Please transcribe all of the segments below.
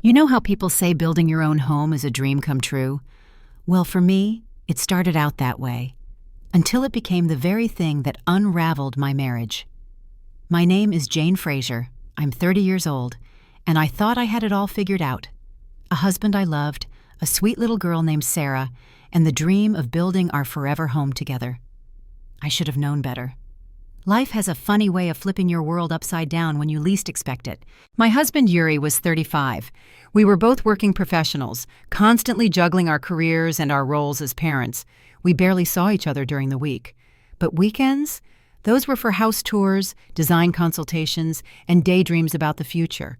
You know how people say building your own home is a dream come true? Well, for me, it started out that way, until it became the very thing that unraveled my marriage. My name is Jane Fraser. I'm 30 years old, and I thought I had it all figured out. A husband I loved, a sweet little girl named Sarah, and the dream of building our forever home together. I should have known better. Life has a funny way of flipping your world upside down when you least expect it. My husband Yuri was 35. We were both working professionals, constantly juggling our careers and our roles as parents. We barely saw each other during the week. But weekends? Those were for house tours, design consultations, and daydreams about the future.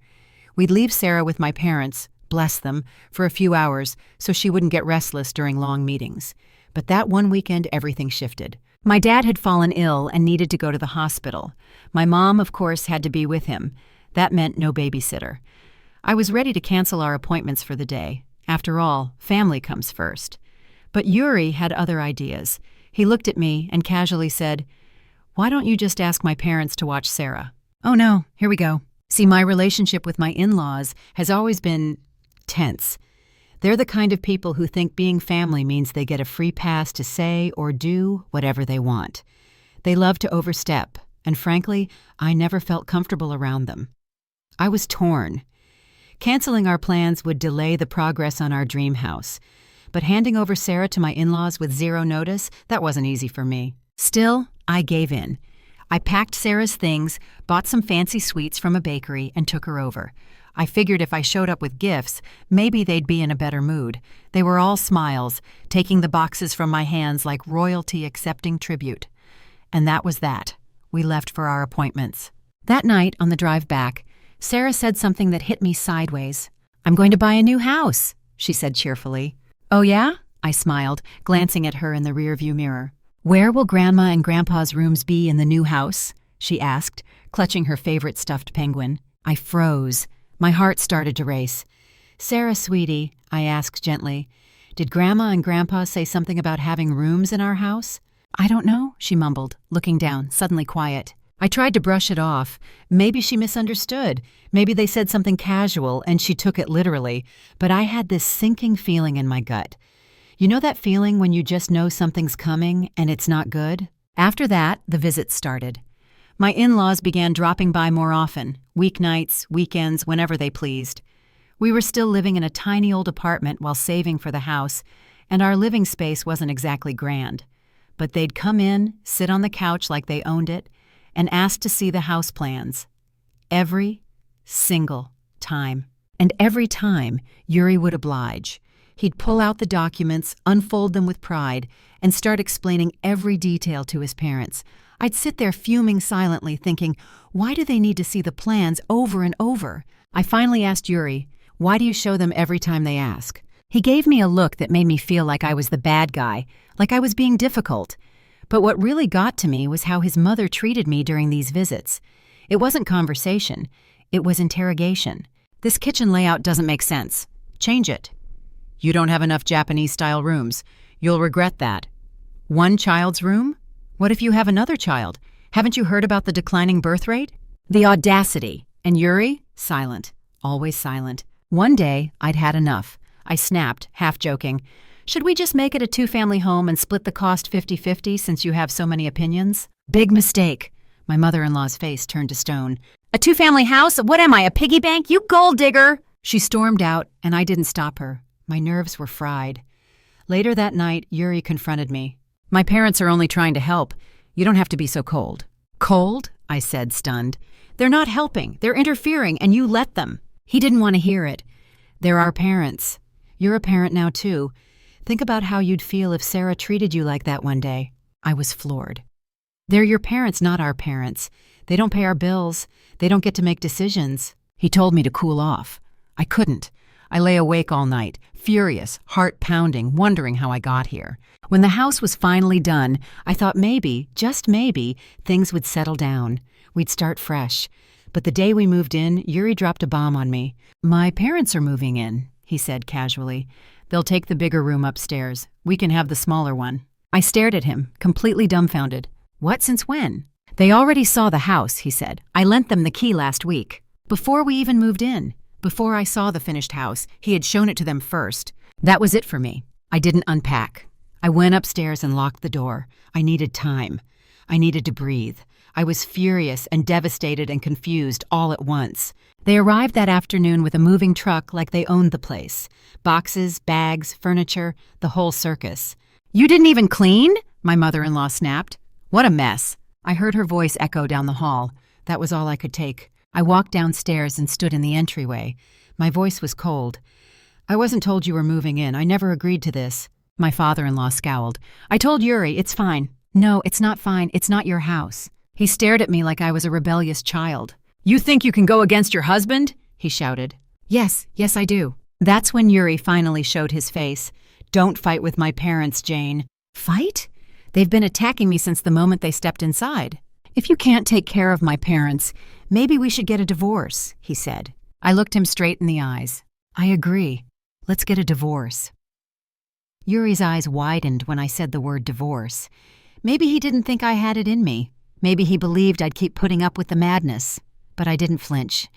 We'd leave Sarah with my parents, bless them, for a few hours so she wouldn't get restless during long meetings. But that one weekend, everything shifted. My dad had fallen ill and needed to go to the hospital. My mom, of course, had to be with him. That meant no babysitter. I was ready to cancel our appointments for the day. After all, family comes first. But Yuri had other ideas. He looked at me and casually said, "Why don't you just ask my parents to watch Sarah?" Oh no, here we go. See, my relationship with my in-laws has always been tense. They're the kind of people who think being family means they get a free pass to say or do whatever they want. They love to overstep, and frankly, I never felt comfortable around them. I was torn. Canceling our plans would delay the progress on our dream house, but handing over Sarah to my in-laws with zero notice, that wasn't easy for me. Still, I gave in. I packed Sarah's things, bought some fancy sweets from a bakery, and took her over. I figured if I showed up with gifts, maybe they'd be in a better mood. They were all smiles, taking the boxes from my hands like royalty accepting tribute. And that was that. We left for our appointments. That night, on the drive back, Sarah said something that hit me sideways. "I'm going to buy a new house," she said cheerfully. "Oh yeah?" I smiled, glancing at her in the rearview mirror. "Where will Grandma and Grandpa's rooms be in the new house?" she asked, clutching her favorite stuffed penguin. I froze. My heart started to race. "Sarah, sweetie," I asked gently, "did Grandma and Grandpa say something about having rooms in our house?" "I don't know," she mumbled, looking down, suddenly quiet. I tried to brush it off. Maybe she misunderstood. Maybe they said something casual and she took it literally. But I had this sinking feeling in my gut. You know that feeling when you just know something's coming and it's not good? After that, the visits started. My in-laws began dropping by more often, weeknights, weekends, whenever they pleased. We were still living in a tiny old apartment while saving for the house, and our living space wasn't exactly grand. But they'd come in, sit on the couch like they owned it, and ask to see the house plans. Every single time. And every time, Yuri would oblige. He'd pull out the documents, unfold them with pride, and start explaining every detail to his parents. I'd sit there fuming silently, thinking, why do they need to see the plans over and over? I finally asked Yuri, "Why do you show them every time they ask?" He gave me a look that made me feel like I was the bad guy, like I was being difficult. But what really got to me was how his mother treated me during these visits. It wasn't conversation. It was interrogation. "This kitchen layout doesn't make sense. Change it." "You don't have enough Japanese-style rooms. You'll regret that." "One child's room? What if you have another child? Haven't you heard about the declining birth rate?" The audacity. And Yuri? Silent. Always silent. One day, I'd had enough. I snapped, half joking. "Should we just make it a two-family home and split the cost 50-50 since you have so many opinions?" "Big mistake." My mother-in-law's face turned to stone. "A two-family house? What am I, a piggy bank? You gold digger!" She stormed out, and I didn't stop her. My nerves were fried. Later that night, Yuri confronted me. "My parents are only trying to help. You don't have to be so cold." "Cold?" I said, stunned. "They're not helping. They're interfering, and you let them." He didn't want to hear it. "They're our parents. You're a parent now, too. Think about how you'd feel if Sarah treated you like that one day." I was floored. "They're your parents, not our parents. They don't pay our bills. They don't get to make decisions." He told me to cool off. I couldn't. I lay awake all night, furious, heart pounding, wondering how I got here. When the house was finally done, I thought maybe, just maybe, things would settle down. We'd start fresh. But the day we moved in, Yuri dropped a bomb on me. "My parents are moving in," he said casually. "They'll take the bigger room upstairs. We can have the smaller one." I stared at him, completely dumbfounded. "What, since when?" "They already saw the house," he said. "I lent them the key last week. Before we even moved in. Before I saw the finished house, he had shown it to them first. That was it for me. I didn't unpack. I went upstairs and locked the door. I needed time. I needed to breathe. I was furious and devastated and confused all at once. They arrived that afternoon with a moving truck like they owned the place. Boxes, bags, furniture, the whole circus. "You didn't even clean?" my mother-in-law snapped. "What a mess." I heard her voice echo down the hall. That was all I could take. I walked downstairs and stood in the entryway. My voice was cold. "I wasn't told you were moving in. I never agreed to this." My father-in-law scowled. "I told Yuri, it's fine." "No, it's not fine. It's not your house." He stared at me like I was a rebellious child. "You think you can go against your husband?" he shouted. Yes, I do." That's when Yuri finally showed his face. "Don't fight with my parents, Jane." "Fight? They've been attacking me since the moment they stepped inside." "If you can't take care of my parents, maybe we should get a divorce," he said. I looked him straight in the eyes. "I agree. Let's get a divorce." Yuri's eyes widened when I said the word divorce. Maybe he didn't think I had it in me. Maybe he believed I'd keep putting up with the madness. But I didn't flinch.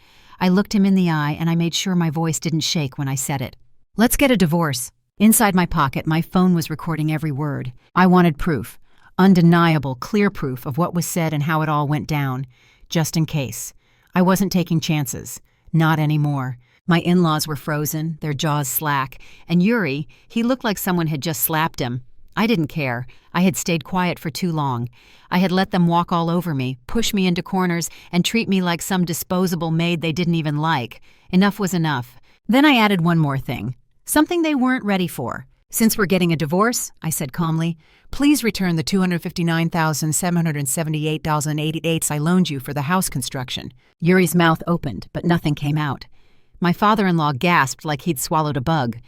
I looked him in the eye and I made sure my voice didn't shake when I said it. "Let's get a divorce." Inside my pocket, my phone was recording every word. I wanted proof. Undeniable, clear proof of what was said and how it all went down. Just in case. I wasn't taking chances. Not anymore. My in-laws were frozen, their jaws slack, and Yuri, he looked like someone had just slapped him. I didn't care. I had stayed quiet for too long. I had let them walk all over me, push me into corners, and treat me like some disposable maid they didn't even like. Enough was enough. Then I added one more thing. Something they weren't ready for. "Since we're getting a divorce," I said calmly, "please return the $259,778.88 I loaned you for the house construction." Yuri's mouth opened, but nothing came out. My father-in-law gasped like he'd swallowed a bug.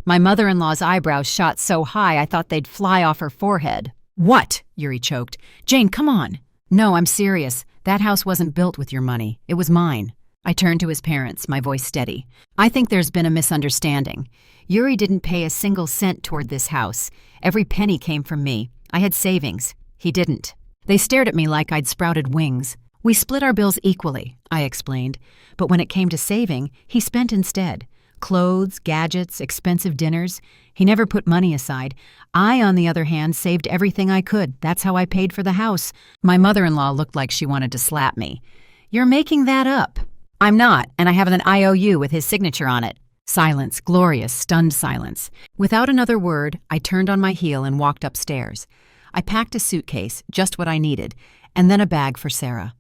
My mother-in-law's eyebrows shot so high I thought they'd fly off her forehead. "What?" Yuri choked. "Jane, come on." "No, I'm serious. That house wasn't built with your money. It was mine." I turned to his parents, my voice steady. "I think there's been a misunderstanding. Yuri didn't pay a single cent toward this house. Every penny came from me. I had savings. He didn't." They stared at me like I'd sprouted wings. "We split our bills equally," I explained. "But when it came to saving, he spent instead. Clothes, gadgets, expensive dinners. He never put money aside. I, on the other hand, saved everything I could. That's how I paid for the house." My mother-in-law looked like she wanted to slap me. "You're making that up." "I'm not, and I have an IOU with his signature on it." Silence, glorious, stunned silence. Without another word, I turned on my heel and walked upstairs. I packed a suitcase, just what I needed, and then a bag for Sarah.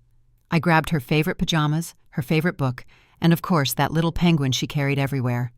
I grabbed her favorite pajamas, her favorite book, and of course that little penguin she carried everywhere.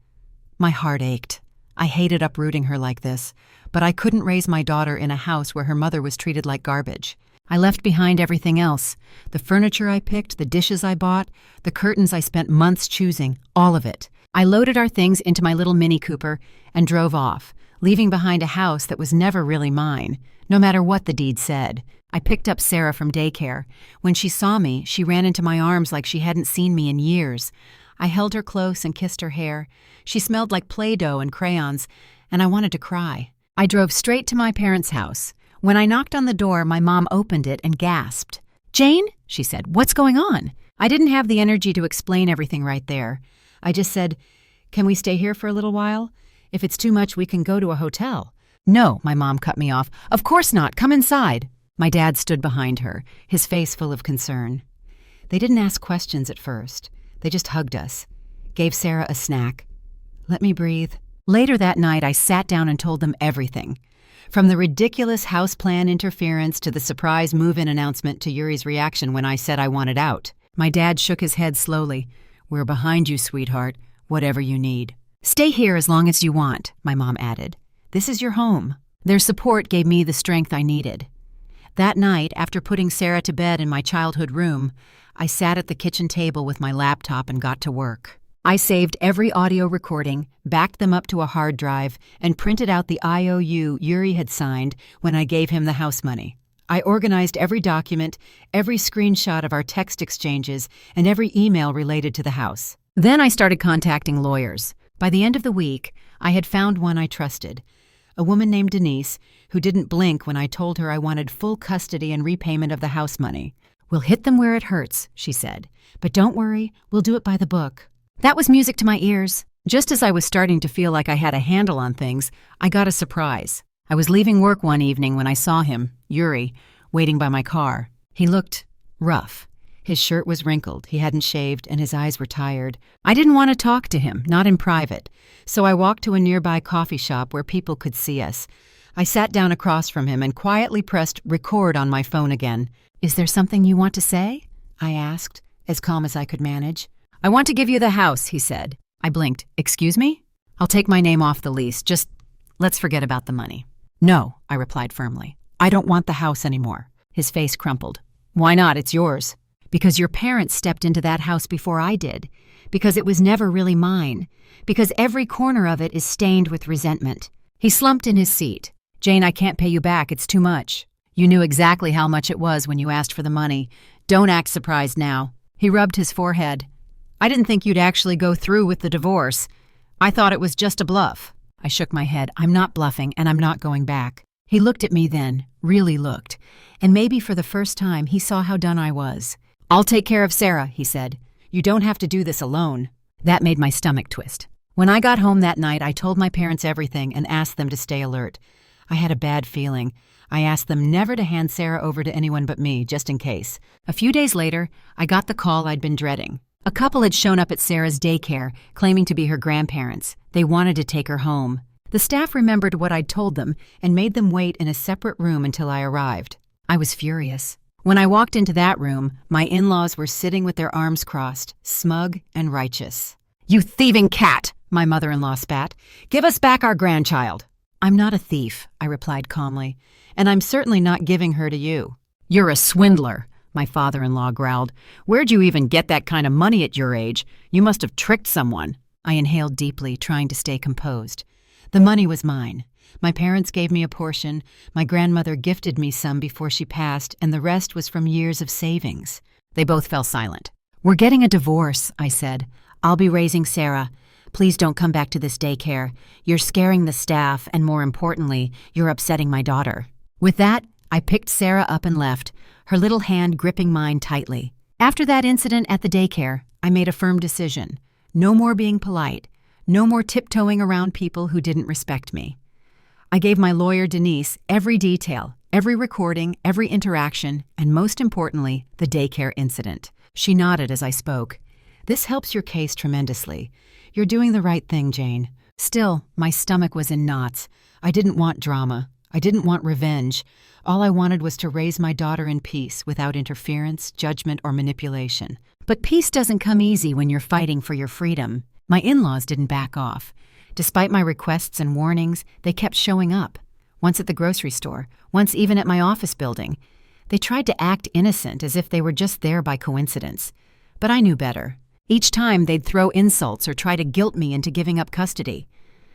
My heart ached. I hated uprooting her like this, but I couldn't raise my daughter in a house where her mother was treated like garbage. I left behind everything else. The furniture I picked, the dishes I bought, the curtains I spent months choosing, all of it. I loaded our things into my little Mini Cooper and drove off, leaving behind a house that was never really mine, no matter what the deed said. I picked up Sarah from daycare. When she saw me, she ran into my arms like she hadn't seen me in years. I held her close and kissed her hair. She smelled like Play-Doh and crayons, and I wanted to cry. I drove straight to my parents' house. When I knocked on the door, my mom opened it and gasped. "Jane," she said, "what's going on?" I didn't have the energy to explain everything right there. I just said, "Can we stay here for a little while? If it's too much, we can go to a hotel." "No," my mom cut me off. "Of course not. Come inside." My dad stood behind her, his face full of concern. They didn't ask questions at first. They just hugged us, gave Sarah a snack. Let me breathe. Later that night, I sat down and told them everything. From the ridiculous house plan interference to the surprise move-in announcement to Yuri's reaction when I said I wanted out. My dad shook his head slowly. "We're behind you, sweetheart. Whatever you need." "Stay here as long as you want," my mom added. "This is your home." Their support gave me the strength I needed. That night, after putting Sarah to bed in my childhood room, I sat at the kitchen table with my laptop and got to work. I saved every audio recording, backed them up to a hard drive, and printed out the IOU Yuri had signed when I gave him the house money. I organized every document, every screenshot of our text exchanges, and every email related to the house. Then I started contacting lawyers. By the end of the week, I had found one I trusted. A woman named Denise, who didn't blink when I told her I wanted full custody and repayment of the house money. "We'll hit them where it hurts," she said. "But don't worry, we'll do it by the book." That was music to my ears. Just as I was starting to feel like I had a handle on things, I got a surprise. I was leaving work one evening when I saw him, Yuri, waiting by my car. He looked rough. His shirt was wrinkled, he hadn't shaved, and his eyes were tired. I didn't want to talk to him, not in private, so I walked to a nearby coffee shop where people could see us. I sat down across from him and quietly pressed record on my phone again. "Is there something you want to say?" I asked, as calm as I could manage. "I want to give you the house," he said. I blinked. "Excuse me?" "I'll take my name off the lease. Just let's forget about the money." "No," I replied firmly. "I don't want the house anymore." His face crumpled. "Why not? It's yours." "Because your parents stepped into that house before I did. Because it was never really mine. Because every corner of it is stained with resentment." He slumped in his seat. "Jane, I can't pay you back. It's too much. You knew exactly how much it was when you asked for the money. Don't act surprised now." He rubbed his forehead. "I didn't think you'd actually go through with the divorce. I thought it was just a bluff." I shook my head. "I'm not bluffing, and I'm not going back." He looked at me then, really looked, and maybe for the first time he saw how done I was. "I'll take care of Sarah," he said. "You don't have to do this alone." That made my stomach twist. When I got home that night, I told my parents everything and asked them to stay alert. I had a bad feeling. I asked them never to hand Sarah over to anyone but me, just in case. A few days later, I got the call I'd been dreading. A couple had shown up at Sarah's daycare, claiming to be her grandparents. They wanted to take her home. The staff remembered what I'd told them and made them wait in a separate room until I arrived. I was furious. When I walked into that room, my in-laws were sitting with their arms crossed, smug and righteous. "You thieving cat," my mother-in-law spat. "Give us back our grandchild." "I'm not a thief," I replied calmly, "and I'm certainly not giving her to you." "You're a swindler," my father-in-law growled. "Where'd you even get that kind of money at your age? You must have tricked someone." I inhaled deeply, trying to stay composed. The money was mine. My parents gave me a portion, my grandmother gifted me some before she passed, and the rest was from years of savings. They both fell silent. "We're getting a divorce," I said. "I'll be raising Sarah. Please don't come back to this daycare. You're scaring the staff, and more importantly, you're upsetting my daughter." With that, I picked Sarah up and left, her little hand gripping mine tightly. After that incident at the daycare, I made a firm decision. No more being polite. No more tiptoeing around people who didn't respect me. I gave my lawyer, Denise, every detail, every recording, every interaction, and most importantly, the daycare incident. She nodded as I spoke. "This helps your case tremendously. You're doing the right thing, Jane." Still, my stomach was in knots. I didn't want drama. I didn't want revenge. All I wanted was to raise my daughter in peace without interference, judgment, or manipulation. But peace doesn't come easy when you're fighting for your freedom. My in-laws didn't back off. Despite my requests and warnings, they kept showing up. Once at the grocery store, once even at my office building. They tried to act innocent as if they were just there by coincidence. But I knew better. Each time they'd throw insults or try to guilt me into giving up custody.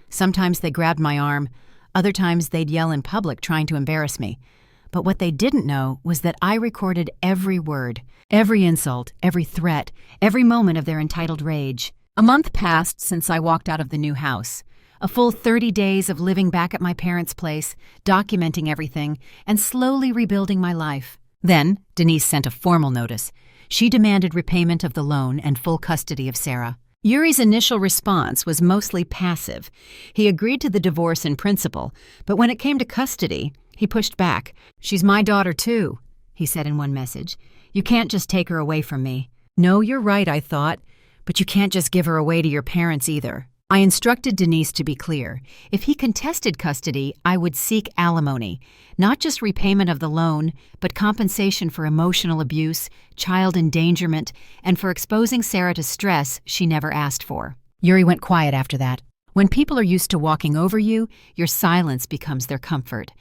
Sometimes they grabbed my arm. Other times they'd yell in public trying to embarrass me. But what they didn't know was that I recorded every word, every insult, every threat, every moment of their entitled rage. A month passed since I walked out of the new house. A full 30 days of living back at my parents' place, documenting everything, and slowly rebuilding my life. Then, Denise sent a formal notice. She demanded repayment of the loan and full custody of Sarah. Yuri's initial response was mostly passive. He agreed to the divorce in principle, but when it came to custody, he pushed back. "She's my daughter too," he said in one message. "You can't just take her away from me." "No, you're right," I thought. "But you can't just give her away to your parents either." I instructed Denise to be clear. If he contested custody, I would seek alimony, not just repayment of the loan, but compensation for emotional abuse, child endangerment, and for exposing Sarah to stress she never asked for. Yuri went quiet after that. When people are used to walking over you, your silence becomes their comfort.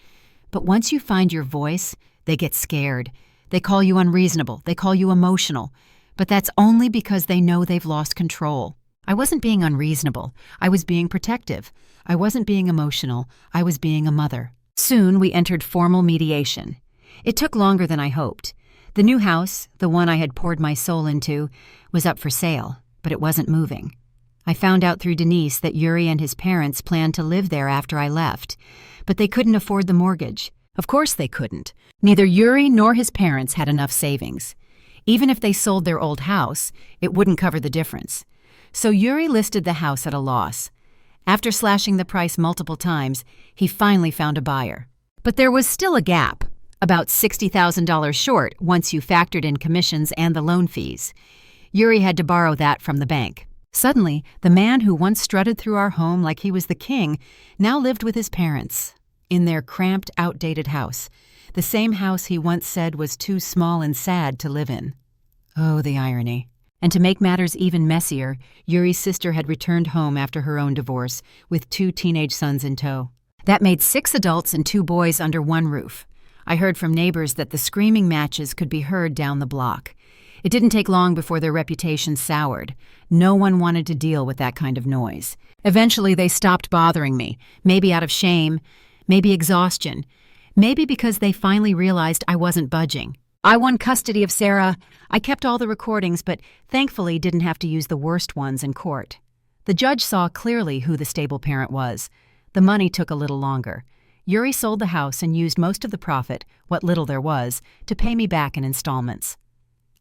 But once you find your voice, they get scared. They call you unreasonable. They call you emotional. But that's only because they know they've lost control. I wasn't being unreasonable. I was being protective. I wasn't being emotional. I was being a mother. Soon we entered formal mediation. It took longer than I hoped. The new house, the one I had poured my soul into, was up for sale, but it wasn't moving. I found out through Denise that Yuri and his parents planned to live there after I left, but they couldn't afford the mortgage. Of course they couldn't. Neither Yuri nor his parents had enough savings. Even if they sold their old house, it wouldn't cover the difference. So Yuri listed the house at a loss. After slashing the price multiple times, he finally found a buyer. But there was still a gap, about $60,000 short once you factored in commissions and the loan fees. Yuri had to borrow that from the bank. Suddenly, the man who once strutted through our home like he was the king now lived with his parents in their cramped, outdated house, the same house he once said was too small and sad to live in. Oh, the irony. And to make matters even messier, Yuri's sister had returned home after her own divorce, with 2 teenage sons in tow. That made 6 adults and 2 boys under one roof. I heard from neighbors that the screaming matches could be heard down the block. It didn't take long before their reputation soured. No one wanted to deal with that kind of noise. Eventually, they stopped bothering me, maybe out of shame, maybe exhaustion, maybe because they finally realized I wasn't budging. I won custody of Sarah. I kept all the recordings, but thankfully didn't have to use the worst ones in court. The judge saw clearly who the stable parent was. The money took a little longer. Yuri sold the house and used most of the profit, what little there was, to pay me back in installments.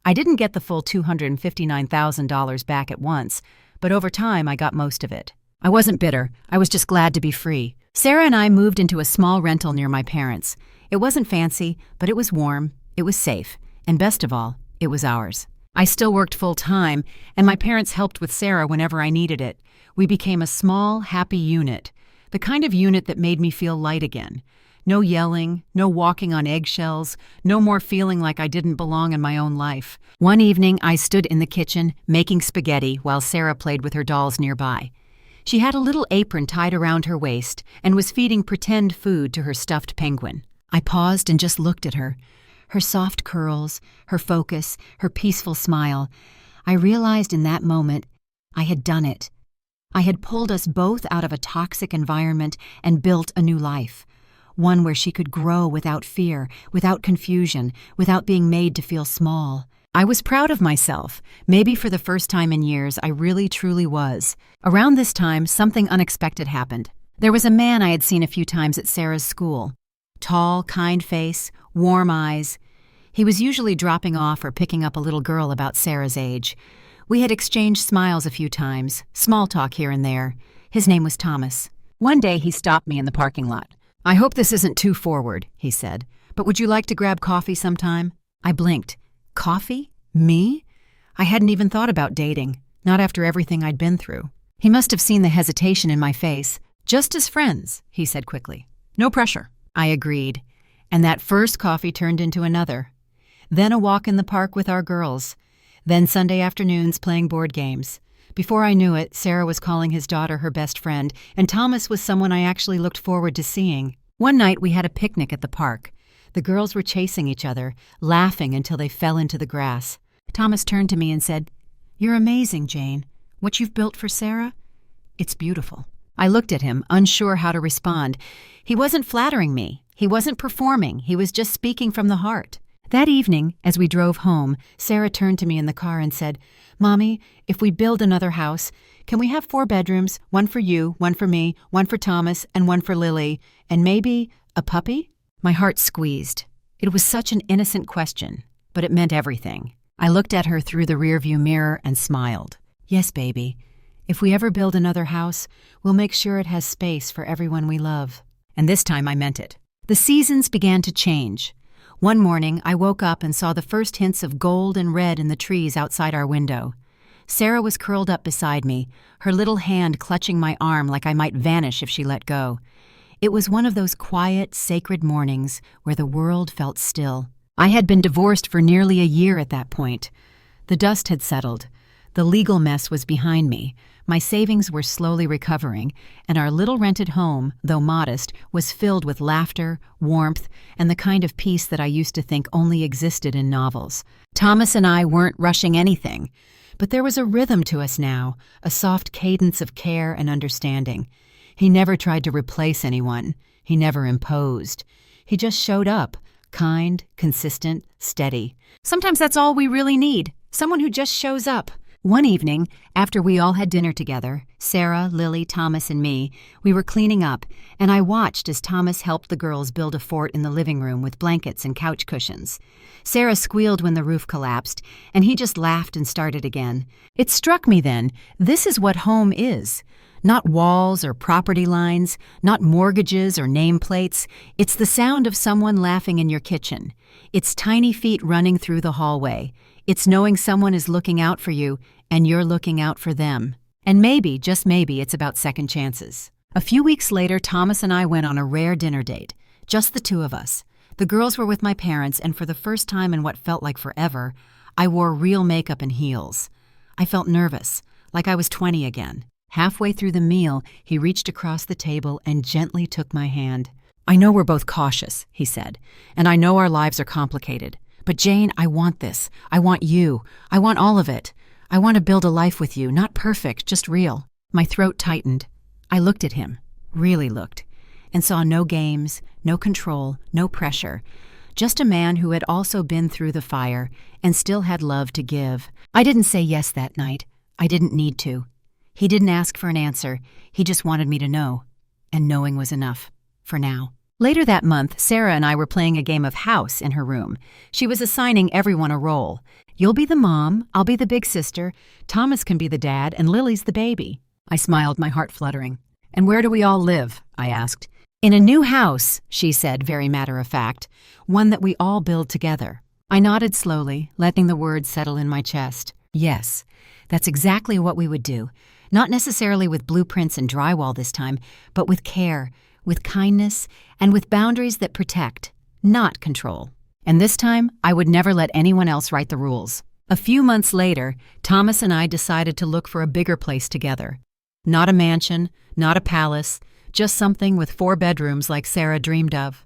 I didn't get the full $259,000 back at once, but over time I got most of it. I wasn't bitter. I was just glad to be free. Sarah and I moved into a small rental near my parents. It wasn't fancy, but it was warm, it was safe, and best of all, it was ours. I still worked full-time, and my parents helped with Sarah whenever I needed it. We became a small, happy unit, the kind of unit that made me feel light again. No yelling, no walking on eggshells, no more feeling like I didn't belong in my own life. One evening, I stood in the kitchen, making spaghetti while Sarah played with her dolls nearby. She had a little apron tied around her waist and was feeding pretend food to her stuffed penguin. I paused and just looked at her. Her soft curls, her focus, her peaceful smile. I realized in that moment I had done it. I had pulled us both out of a toxic environment and built a new life. One where she could grow without fear, without confusion, without being made to feel small. I was proud of myself. Maybe for the first time in years, I really truly was. Around this time, something unexpected happened. There was a man I had seen a few times at Sarah's school. Tall, kind face, warm eyes. He was usually dropping off or picking up a little girl about Sarah's age. We had exchanged smiles a few times, small talk here and there. His name was Thomas. One day he stopped me in the parking lot. "I hope this isn't too forward," he said, "but would you like to grab coffee sometime?" I blinked. Coffee? Me? I hadn't even thought about dating, not after everything I'd been through. He must have seen the hesitation in my face. "Just as friends," he said quickly. "No pressure." I agreed, and that first coffee turned into another. Then a walk in the park with our girls. Then Sunday afternoons playing board games. Before I knew it, Sarah was calling his daughter her best friend, and Thomas was someone I actually looked forward to seeing. One night we had a picnic at the park. The girls were chasing each other, laughing until they fell into the grass. Thomas turned to me and said, "You're amazing, Jane. What you've built for Sarah? It's beautiful." I looked at him, unsure how to respond. He wasn't flattering me. He wasn't performing. He was just speaking from the heart. That evening, as we drove home, Sarah turned to me in the car and said, "Mommy, if we build another house, can we have 4 bedrooms, one for you, one for me, one for Thomas, and one for Lily, and maybe a puppy?" My heart squeezed. It was such an innocent question, but it meant everything. I looked at her through the rearview mirror and smiled. "Yes, baby. If we ever build another house, we'll make sure it has space for everyone we love." And this time I meant it. The seasons began to change. One morning, I woke up and saw the first hints of gold and red in the trees outside our window. Sarah was curled up beside me, her little hand clutching my arm like I might vanish if she let go. It was one of those quiet, sacred mornings where the world felt still. I had been divorced for nearly a year at that point. The dust had settled. The legal mess was behind me. My savings were slowly recovering, and our little rented home, though modest, was filled with laughter, warmth, and the kind of peace that I used to think only existed in novels. Thomas and I weren't rushing anything, but there was a rhythm to us now, a soft cadence of care and understanding. He never tried to replace anyone. He never imposed. He just showed up, kind, consistent, steady. Sometimes that's all we really need, someone who just shows up. One evening, after we all had dinner together, Sarah, Lily, Thomas, and me, we were cleaning up, and I watched as Thomas helped the girls build a fort in the living room with blankets and couch cushions. Sarah squealed when the roof collapsed, and he just laughed and started again. It struck me then, this is what home is. Not walls or property lines, not mortgages or nameplates. It's the sound of someone laughing in your kitchen. It's tiny feet running through the hallway. It's knowing someone is looking out for you and you're looking out for them. And maybe, just maybe, it's about second chances. A few weeks later, Thomas and I went on a rare dinner date. Just the two of us. The girls were with my parents, and for the first time in what felt like forever, I wore real makeup and heels. I felt nervous, like I was 20 again. Halfway through the meal, he reached across the table and gently took my hand. "I know we're both cautious," he said, "and I know our lives are complicated. But Jane, I want this. I want you. I want all of it. I want to build a life with you, not perfect, just real." My throat tightened. I looked at him, really looked, and saw no games, no control, no pressure. Just a man who had also been through the fire and still had love to give. I didn't say yes that night. I didn't need to. He didn't ask for an answer. He just wanted me to know. And knowing was enough. For now. Later that month, Sarah and I were playing a game of house in her room. She was assigning everyone a role. "You'll be the mom, I'll be the big sister, Thomas can be the dad, and Lily's the baby." I smiled, my heart fluttering. "And where do we all live?" I asked. "In a new house," she said, very matter-of-fact, "one that we all build together." I nodded slowly, letting the words settle in my chest. Yes, that's exactly what we would do. Not necessarily with blueprints and drywall this time, but with care, with kindness, and with boundaries that protect, not control. And this time, I would never let anyone else write the rules. A few months later, Thomas and I decided to look for a bigger place together. Not a mansion, not a palace, just something with 4 bedrooms like Sarah dreamed of.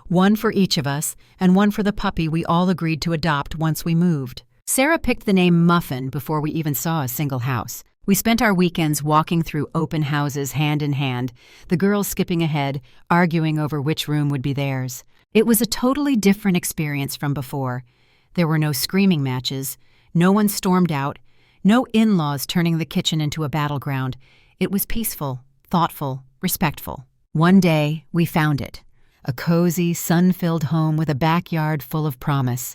One for each of us, and one for the puppy we all agreed to adopt once we moved. Sarah picked the name Muffin before we even saw a single house. We spent our weekends walking through open houses hand in hand, the girls skipping ahead, arguing over which room would be theirs. It was a totally different experience from before. There were no screaming matches, no one stormed out, no in-laws turning the kitchen into a battleground. It was peaceful, thoughtful, respectful. One day, we found it. A cozy, sun-filled home with a backyard full of promise.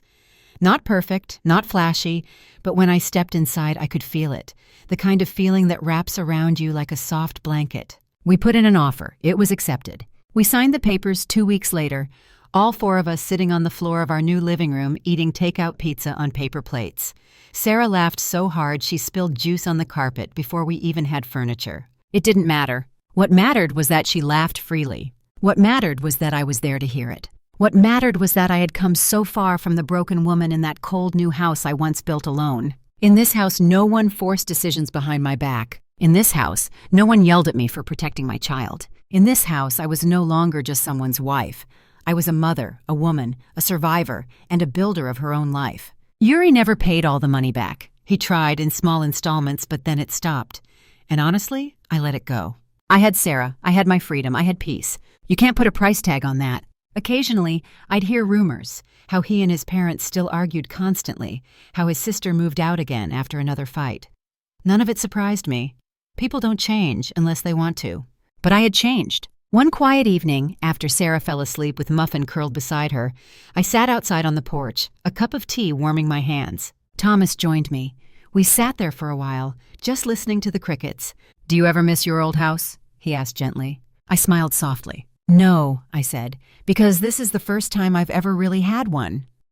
Not perfect, not flashy, but when I stepped inside, I could feel it. The kind of feeling that wraps around you like a soft blanket. We put in an offer. It was accepted. We signed the papers 2 weeks later, all 4 of us sitting on the floor of our new living room eating takeout pizza on paper plates. Sarah laughed so hard she spilled juice on the carpet before we even had furniture. It didn't matter. What mattered was that she laughed freely. What mattered was that I was there to hear it. What mattered was that I had come so far from the broken woman in that cold new house I once built alone. In this house, no one forced decisions behind my back. In this house, no one yelled at me for protecting my child. In this house, I was no longer just someone's wife. I was a mother, a woman, a survivor, and a builder of her own life. Yuri never paid all the money back. He tried in small installments, but then it stopped. And honestly, I let it go. I had Sarah, I had my freedom, I had peace. You can't put a price tag on that. Occasionally, I'd hear rumors, how he and his parents still argued constantly, how his sister moved out again after another fight. None of it surprised me. People don't change unless they want to. But I had changed. One quiet evening, after Sarah fell asleep with Muffin curled beside her, I sat outside on the porch, a cup of tea warming my hands. Thomas joined me. We sat there for a while, just listening to the crickets. "Do you ever miss your old house?" he asked gently. I smiled softly. "No," I said, "because this is the first time I've ever really had one."